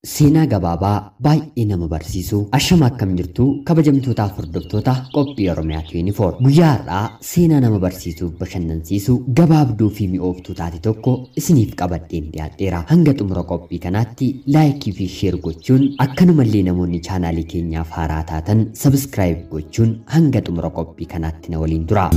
Seenaa gabaabaa baay'ee nama barsiisu ashama akkam jirtu kabajamtoota hordoftoota qophii Oromiyaa 24 guyyaa har'aa seenaa nama barsiisuuf bashannansiisu gabaabduu fi mi'ooftuu taate tokko isiniif qabadheen dhiyaadheera. Hanga xumura qophii kanaatti laayikii fi sheer gochuun akkanumallee namoonni chaanaalii keenyaaf haaraa taatan sabskiraayib gochuun hanga xumura qophii kanaatti na waliin tura.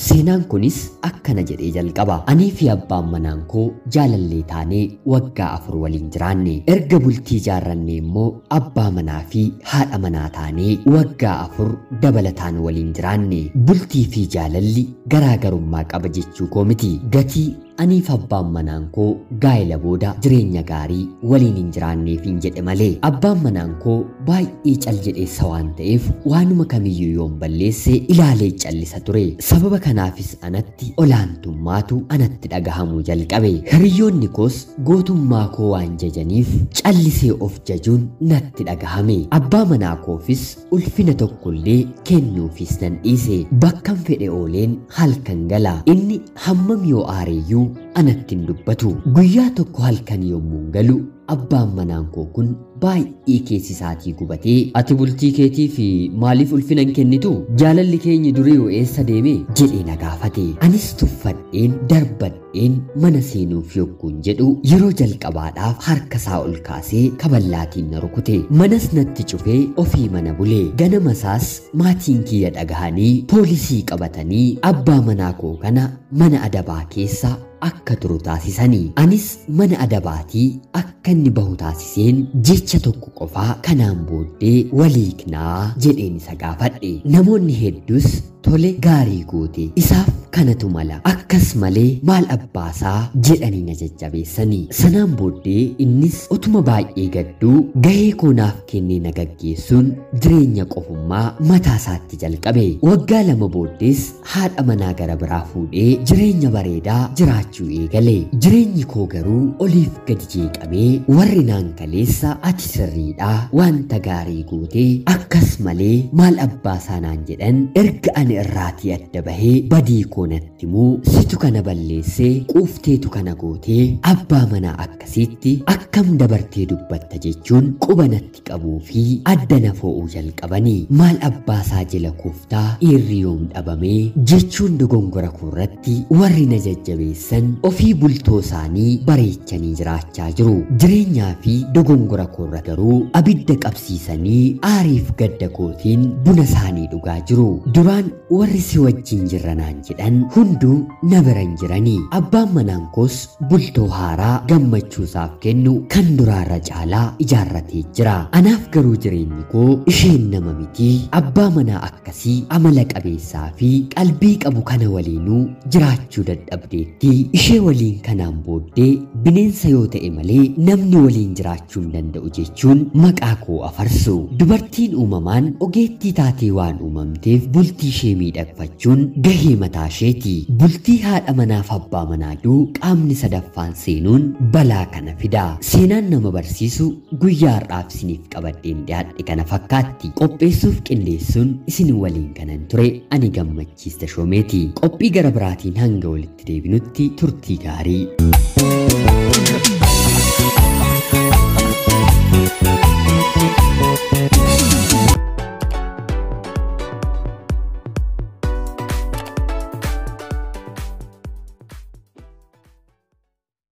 Seenaan kunis akkana jedhee jalqaba. Anii fi abbaan manaan koo jaalallee taanee waggaa 4 waliin jiraanne. Erga bultii jaarranne immoo abbaa manaa fi haadha manaa taanee waggaa 4 dabalataan waliin jiraanne. Bultii fi jaalalli garaagarummaa qaba jechuu koo miti. Gatii Anii fi abbaan manaan koo gaa'ela booda jireenya gaarii waliin hin jiraanneef hin jedhe malee. Abbaan manaan koo baay'ee cal jedheessa waan ta'eef waanuma kamiyyuu yoon balleesse ilaalee callisa ture. Sababa kanaafis anatti olaantummaatu anatti dhagahamuu jalqabe. Hiriyoonni koos gootummaa koo waan jajaniif callisee of jajuun natti dhagahame. Abbaa manaa koofis ulfina tokkollee kennuufis nan dhiise. Bakkan fedhe ooleen halkan gala. Inni hammam yoo aareeyyuu anatti hin dubbatu. Guyyaa tokko halkan yommuu galu abbaan manaan koo kun baay'ee keessi isaatii gubatee ati bultii keetii fi maaliif ulfina hin kennitu? Jaalalli keenya durii yoo eessa deeme jedhee na gaafate. Anis tuffadheen darbadheen mana seenuuf yogguun jedhu yeroo jalqabaadhaaf harka isaa ol kaasee kaballaatiin na rukute. Manas natti cufee ofii mana bulee. Ganamasaas maatiin kiyya dhagahanii poolisii qabatanii abbaa manaa koo kana mana adabaa keessa akka turu taasisanii. Anis mana adabaatii akka inni bahu taasiseen jecha tokko qofaa kanaan booddee waliiknaa jedheen isa gaafadhe. Namoonni hedduus tole gaarii goote isaaf kanatu mala akkas malee maal abbaasaa jedhanii na jajjabeessanii. Sanaan booddee innis utuma baay'ee gadduu gahee koonaaf kennee na gaggeessuun jireenya qofummaa mataa isaatti jalqabe. Waggaa 2 booddees haadha manaa gara biraa fuudhee jireenya bareedaa jiraachuu eegale. Jireenyi koo garuu oliif gadi jeeqamee warri naan kaleessa ati sirriidhaa wanta gaarii gootee akkas malee maal abbaasaa naan jedhan erga ani irraatii adda bahee badii koonatti immoo situ kana balleessee quufteetu kana gootee abbaa manaa akkasitti akkam dabartee dubbatta jechuun quba natti qabuu fi adda na fo'uu jalqabanii. Maal abbaasaa jala kuuftaa dhiirri yoom dhabamee jechuun dogongora koorratti warri na jajjabeessan ofii bultoo isaanii bareechanii jiraachaa jiru. Jireenyaa fi dogongora koorra garuu abidda qabsiisanii aariif gadda kootiin buna isaanii dhugaa jiru. Duraan warri si wajjin jirranaan jedhan hunduu na biran jiranii. Abbaan manaan koos bultoo haaraa gammachuusaaf kennu kan duraarra caalaa ijaarratee jira. Anaaf garuu jireenyi koo isheen nama miti. Abbaa manaa akkasii amala qabeessaa fi qalbii qabu kana waliinuu jiraachuu dadhabdeetti. Ishee waliin kanaan booddee bineensa yoo ta'e malee namni waliin jiraachuu hin danda'u jechuun maqaa koo afarsu. Dubartiin uumamaan ogeettii taatee waan uumamteef bultii ishee miidhagfachuun gahee mataa isheeti. Bultii haadha manaaf abbaa manaaduu qaamni sadaffaan seenuun balaa kana fida. Seenaan nama barsiisu guyyaa har'aaf isiniif qabadheen dhiyaadhe kana fakkaatti. Qopheessuuf qindeessuun isin waliin kanan ture ani gammachiista shoomeeti. Qophii gara biraatiin hanga walitti deebinutti turtii gaarii.